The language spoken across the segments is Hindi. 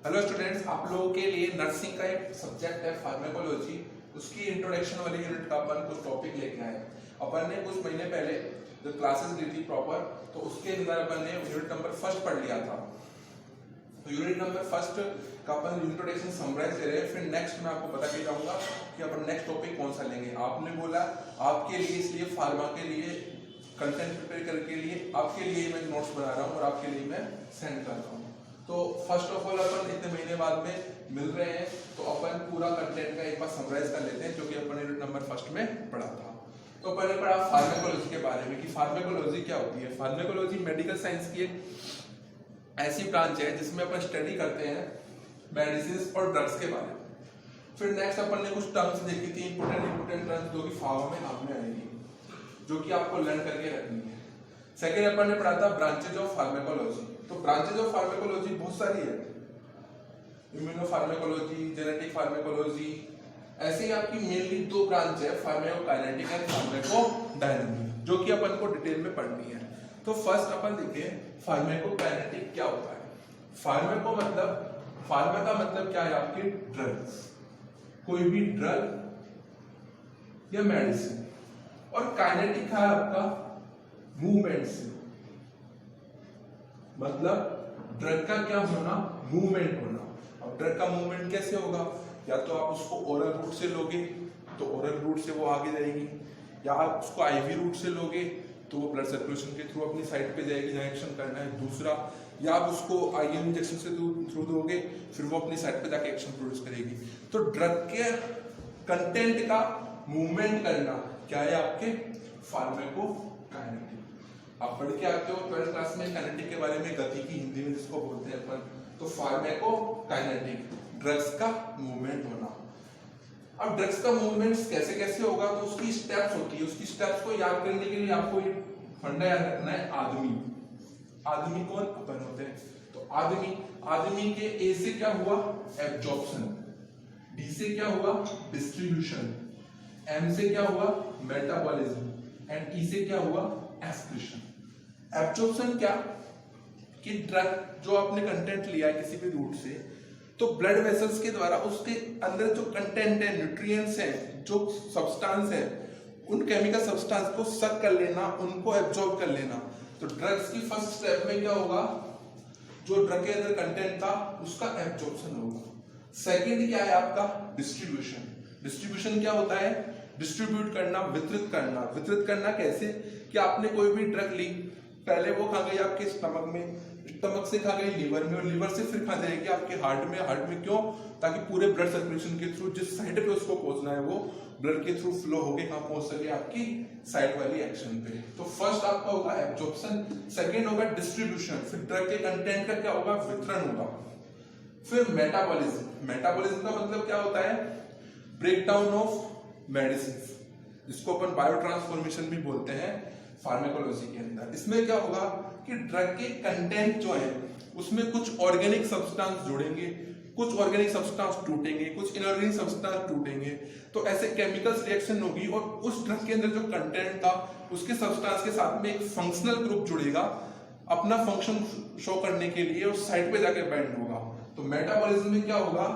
हेलो स्टूडेंट्स, आप लोगों के लिए नर्सिंग का एक सब्जेक्ट है फार्माकोलॉजी। उसकी इंट्रोडक्शन वाली यूनिट का अपन कुछ टॉपिक लेके आए। अपन ने कुछ महीने पहले जो क्लासेस ली थी प्रॉपर, तो उसके अंदर अपन ने यूनिट नंबर फर्स्ट पढ़ लिया था। तो यूनिट नंबर फर्स्ट का अपन इंट्रोडक्शन समराइज ले रहे हैं। फिर नेक्स्ट मैं आपको बता के जाऊंगा कि अपन नेक्स्ट टॉपिक कौन सा लेंगे। आपने बोला आपके लिए, इसलिए फार्मा के लिए कंटेंट प्रिपेयर करके लिए आपके लिए मैं नोट्स बना रहा हूँ और आपके लिए मैं सेंड कर रहा हूँ। तो फर्स्ट ऑफ ऑल अपन इतने महीने बाद में मिल रहे हैं, तो अपन पूरा कंटेंट का एक बार समराइज कर लेते हैं जो कि अपन यूनिट नंबर फर्स्ट में पढ़ा था। तो अपन ने पढ़ा फार्माकोलॉजी के बारे में कि फार्माकोलॉजी क्या होती है। फार्माकोलॉजी मेडिकल साइंस की एक ऐसी ब्रांच है जिसमें अपन स्टडी करते हैं मेडिसिन और ड्रग्स के बारे में। फिर नेक्स्ट अपन ने कुछ टर्म्स देखी थी, इंपोर्टेंट टर्म्स जो कि फार्मा में काम में आएगी, जो कि आपको लर्न करके रखनी है। सेकेंड अपन ने पढ़ा था ब्रांचेज ऑफ फार्माकोलॉजी। तो ब्रांचेज ऑफ फार्माकोलॉजी बहुत सारी है, इम्यूनो फार्माकोलॉजी, जेनेटिक फार्माकोलॉजी, ऐसे ही आपकी मेनली दो ब्रांच है, फार्माकोकाइनेटिक एंड फार्माकोडायनामिक, जो कि अपन को डिटेल में पढ़नी है। तो फर्स्ट अपन देखिए फार्माकोकाइनेटिक क्या होता है। फार्माको मतलब, फार्मा का मतलब क्या है आपके ड्रग्स, कोई भी ड्रग या मेडिसिन, और काइनेटिक है आपका मूवमेंट से, मतलब ड्रग का क्या होना, मूवमेंट होना। अब ड्रग का मूवमेंट कैसे होगा, या तो आप उसको ओरल रूट से लोगे तो ओरल रूट से वो आगे जाएगी, या आप उसको आईवी रूट से लोगे तो वो ब्लड सर्कुलेशन के थ्रू अपनी साइड पे जाएगी जहाँ एक्शन करना है दूसरा, या आप उसको आईएम इंजेक्शन से थ्रू दोगे फिर वो अपनी साइड पे जाके एक्शन प्रोड्यूस करेगी। तो ड्रग के कंटेंट का मूवमेंट करना क्या है आपके फार्माकोकाइनेटिक। आप पढ़ के आते हो 12th क्लास में काइनेटिक के बारे में, गति की हिंदी में जिसको बोलते हैं अपन। तो फार्माकोकाइनेटिक ड्रग्स का मूवमेंट होना। अब ड्रग्स का मूवमेंट कैसे कैसे होगा, तो उसकी स्टेप्स होती है। उसकी स्टेप्स को याद करने के लिए आपको ये फंडा याद रखना है। आदमी कौन, अपन होते हैं। तो आदमी के ए से क्या हुआ, एब्जॉर्प्शन, डी से क्या हुआ, डिस्ट्रीब्यूशन, एम से क्या हुआ, मेटाबॉलिज्म, एंड ई से क्या हुआ, एक्सक्रीशन। एब्जॉर्प्शन क्या, कि ड्रग जो आपने कंटेंट लिया है किसी भी रूट से, तो ब्लड वेसल्स के द्वारा उसके अंदर जो कंटेंट है, न्यूट्रिएंट्स हैं, जो सब्सटेंस है, उन केमिकल सब्सटेंस को सक कर लेना, उनको एब्जॉर्ब कर लेना। तो ड्रग्स की फर्स्ट स्टेप में क्या होगा, जो ड्रग के अंदर कंटेंट था उसका एब्जॉर्प्शन होगा। सेकंड क्या है आपका, डिस्ट्रीब्यूशन। डिस्ट्रीब्यूशन क्या होता है, डिस्ट्रीब्यूट करना, वितरित करना। वितरित करना कैसे, कि आपने कोई भी ड्रग ली, पहले वो खा गई आपके स्टमक में, स्टमक से खा गई लीवर में, और लीवर से फिर खा जाएगी आपके हार्ट में। हार्ट में क्यों, ताकि पूरे ब्लड सर्कुलेशन के थ्रू जिस साइड पे उसको पहुंचना है वो ब्लड के थ्रू फ्लो होके कहां पहुंच सके, आपकी साइड वाली एक्शन पे। तो फर्स्ट आपका होगा एब्जॉर्प्शन, सेकंड होगा डिस्ट्रीब्यूशन, फिर ड्रग के कंटेंट का क्या होगा, वितरण होगा। फिर मेटाबॉलिज्म। मेटाबॉलिज्म का मतलब क्या होता है, ब्रेकडाउन ऑफ मेडिसिन, जिसको अपन बायो ट्रांसफॉर्मेशन भी बोलते हैं फार्माकोलॉजी के अंदर। इसमें क्या होगा कि ड्रग के कंटेंट जो है उसमें कुछ ऑर्गेनिक सब्सटेंस जुड़ेंगे, कुछ ऑर्गेनिक सब्सटेंस टूटेंगे, कुछ इनऑर्गेनिक सब्सटेंस टूटेंगे। तो ऐसे केमिकल्स रिएक्शन होगी और उस ड्रग के अंदर जो कंटेंट था उसके सब्सटेंस के साथ में एक फंक्शनल ग्रुप जुड़ेगा अपना फंक्शन शो करने के लिए, और साइड पे जाके बाइंड होगा। तो मेटाबॉलिज्म में क्या होगा,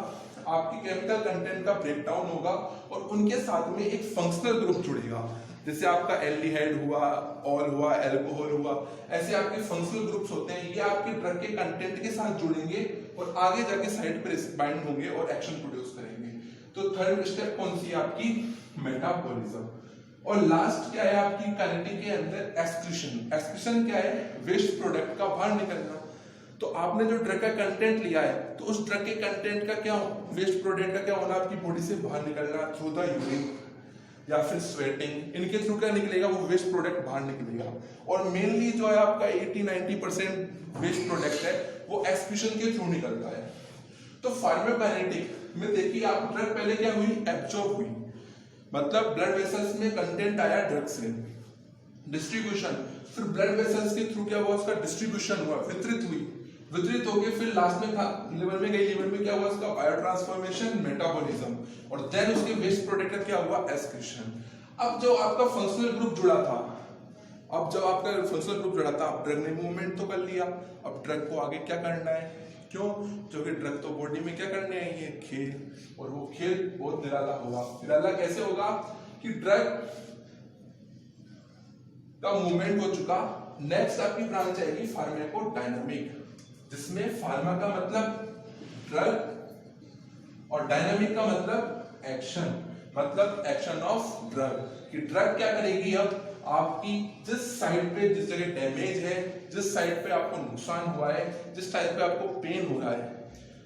आपकी केमिकल कंटेंट का ब्रेकडाउन होगा और उनके साथ में एक फंक्शनल ग्रुप जुड़ेगा, जैसे आपका एल्डिहाइड हुआ, ऑल हुआ, अल्कोहल हुआ, ऐसे आपके फंक्शनल ग्रुप्स होते हैं। ये आपके ड्रग के कंटेंट के साथ जुड़ेंगे और आगे जाके साइड पर बाइंड होंगे और एक्शन प्रोड्यूस करेंगे। तो थर्ड स्टेप कौन सी है आपकी, मेटाबॉलिज्म। और लास्ट क्या है आपकी काइनेटिक के अंदर, एक्सक्रीशन। एक्सक्रीशन क्या है, वेस्ट प्रोडक्ट का बाहर निकलना। तो आपने जो ड्रग का कंटेंट लिया है, तो उस ड्रग के कंटेंट का क्या, वेस्ट प्रोडक्ट का क्या होना, आपकी बॉडी से बाहर निकलना थ्रू द यूरिन या फिर स्वेटिंग, इनके थ्रू क्या निकलेगा, वो वेस्ट प्रोडक्ट बाहर निकलेगा। और मेनली जो है आपका 80-90% वेस्ट प्रोडक्ट है वो एक्सक्रीशन के थ्रू निकलता है। तो फार्माकोकाइनेटिक में देखिए, आप ड्रग पहले क्या हुई, एब्जॉर्ब हुई, मतलब ब्लड वेसल्स में कंटेंट आया ड्रग से। डिस्ट्रीब्यूशन, फिर ब्लड वेसल्स के थ्रू क्या हुआ, उसका डिस्ट्रीब्यूशन हुआ, वितरित हुई, वितरित हो गई, फिर लास्ट में लिवर में गई, लिवर में क्या हुआ, उसका बायो ट्रांसफॉर्मेशन, मेटाबॉलिज्म, और देन उसके वेस्ट प्रोडक्ट का क्या हुआ, एक्सक्रीशन। अब जो आपका फंक्शनल ग्रुप जुड़ा था, अब जब आपका फंक्शनल ग्रुप जुड़ा था, अब ड्रग ने मूवमेंट तो कर लिया, अब ड्रग को आगे क्या करना है, क्यों, क्योंकि ड्रग तो बॉडी खेल, और वो खेल बहुत निराला होगा। निराला कैसे होगा कि ड्रग का मूवमेंट हो चुका। नेक्स्ट आपकी ब्रांच आएगी फार्माकोडायनामिक, जिसमें फार्मा का मतलब ड्रग और डायनामिक का मतलब एक्शन, मतलब एक्शन ऑफ ड्रग। कि ड्रग क्या करेगी, अब आपकी जिस साइड पे, जिस जगह डैमेज है, जिस साइड पे आपको नुकसान हुआ है, जिस साइड पे आपको पेन हो रहा है,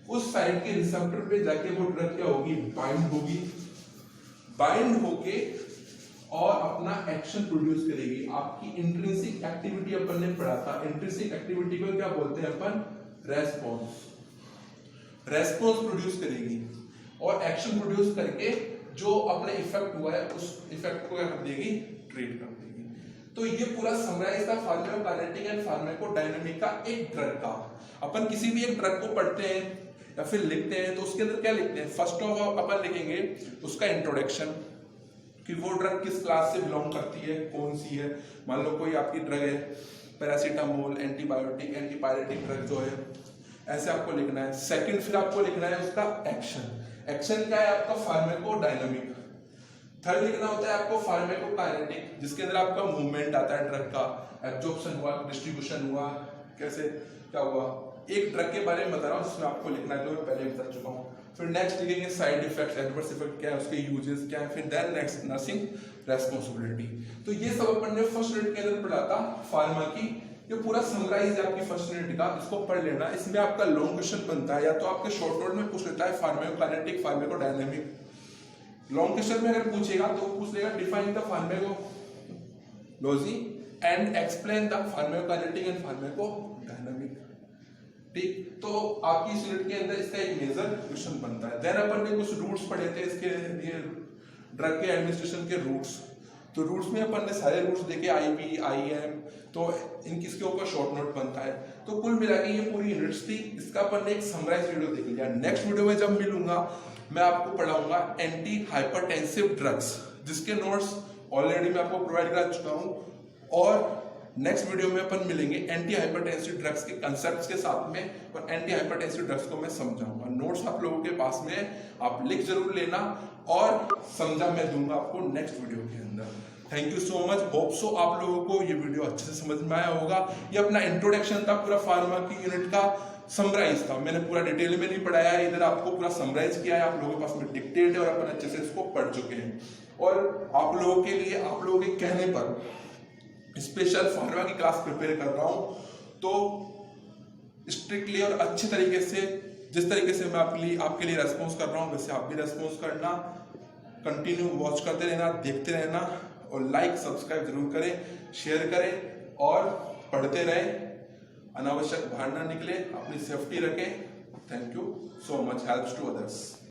उस साइड के रिसेप्टर पे जाके वो ड्रग क्या होगी, बाइंड होगी। बाइंड होके और अपना एक्शन प्रोड्यूस करेगी। आपकी इंट्रिंसिक एक्टिविटी अपन ने पढ़ा था, इंट्रिंसिक एक्टिविटी को क्या बोलते हैं अपन, रेस्पॉन्स। रेस्पॉन्स प्रोड्यूस करेगी और एक्शन प्रोड्यूस करके जो अपने इफेक्ट हुआ है उस इफेक्ट को क्या कर देगी, ट्रीट कर देगी। तो ये पूरा समराइज था फार्माकोकाइनेटिक एंड फार्माकोडायनामिक का एक ड्रग का। अपन किसी भी एक ड्रग को पढ़ते हैं या फिर लिखते हैं तो उसके अंदर क्या लिखते हैं, फर्स्ट ऑफ ऑल अपन लिखेंगे उसका इंट्रोडक्शन, कि वो ड्रग किस क्लास से बिलोंग करती है, कौन सी है। मान लो कोई आपकी ड्रग है पैरासीटामोल, एंटीबायोटिक, एंटीपायरेटिक ड्रग जो है, ऐसे आपको लिखना है। सेकंड फिर आपको लिखना है उसका एक्शन। एक्शन क्या है आपका, फार्माकोडायनामिक। थर्ड लिखना होता है आपको फार्माकोकाइनेटिक, जिसके अंदर आपका मूवमेंट आता है, ड्रग का एब्जॉर्प्शन हुआ, डिस्ट्रीब्यूशन हुआ, कैसे क्या हुआ। एक ड्रग के बारे में बता रहा हूँ जिसमें आपको लिखना है, जो मैं पहले बता चुका हूँ। फिर नेक्स्ट लिखेंगे साइड इफेक्ट्स, एडवर्स इफेक्ट क्या है, उसके यूजेस क्या है। फिर देन नेक्स्ट नर्सिंग रेस्पॉन्सिबिलिटी। तो ये सब अपन ने फर्स्ट यूनिट के अंदर पढ़ा था फार्मा की। ये पूरा समराइज है आपकी फर्स्ट यूनिट का, इसको पढ़ लेना। इसमें आपका लॉन्ग क्वेश्चन बनता है, या तो आपके शॉर्ट नोट में पूछ लेता है फार्माकोकाइनेटिक, फार्माकोडायनामिक। लॉन्ग क्वेश्चन में अगर पूछेगा तो पूछ लेगा define the pharmacology and explain the pharmacokinetic and pharmacodynamic. ठीक, तो आपकी इस यूनिट के अंदर इसका एक मेजर क्वेश्चन बनता है। देन अपन ने कुछ रूट्स पढ़े थे इसके लिए, ड्रग के एडमिनिस्ट्रेशन के रूट्स। तो रूट्स में अपन ने सारे रूट्स देखे, आईवी, आईएम, तो इन किसके ऊपर शॉर्ट नोट बनता है। तो कुल मिला के ये पूरी यूनिट्स थी, इसका अपन ने एक समराइज वीडियो देख लिया। नेक्स्ट वीडियो में जब मिलूंगा मैं आपको पढ़ाऊंगा एंटी हाइपरटेंसिव ड्रग्स, जिसके नोट्स ऑलरेडी मैं आपको प्रोवाइड करा चुका हूँ। और नेक्स्ट वीडियो में अपन मिलेंगे एंटी हाइपरटेंसिव ड्रग्स के कंसेप्ट्स के साथ में, और एंटी हाइपरटेंसिव ड्रग्स को मैं समझाऊंगा। नोट्स आप लोगों के पास में, आप लिख जरूर लेना, और समझा मैं दूंगा आपको नेक्स्ट वीडियो के अंदर। Thank you so much. Hope so आप लोगों को ये वीडियो अच्छे से समझ में आया होगा। ये अपना इंट्रोडक्शन था पूरा फार्मा की यूनिट का, समराइज था। मैंने पूरा डिटेल में नहीं पढ़ाया है, इधर आपको पूरा समराइज किया है। आप लोगों के पास में डिक्टेट है और अपन अच्छे से इसको पढ़ चुके हैं। और आप लोगों के लिए, आप लोगों के कहने पर स्पेशल फार्मा की क्लास प्रिपेयर कर रहा हूं। तो स्ट्रिक्टली और अच्छे तरीके से, जिस तरीके से मैं आपके लिए रेस्पॉन्स कर रहा हूं, वैसे आप भी रेस्पॉन्स करना। कंटिन्यू वॉच करते रहना, देखते रहना, और लाइक सब्सक्राइब जरूर करें, शेयर करें और पढ़ते रहें। अनावश्यक बाहर ना निकले, अपनी सेफ्टी रखें। Thank you so much. Helps to others.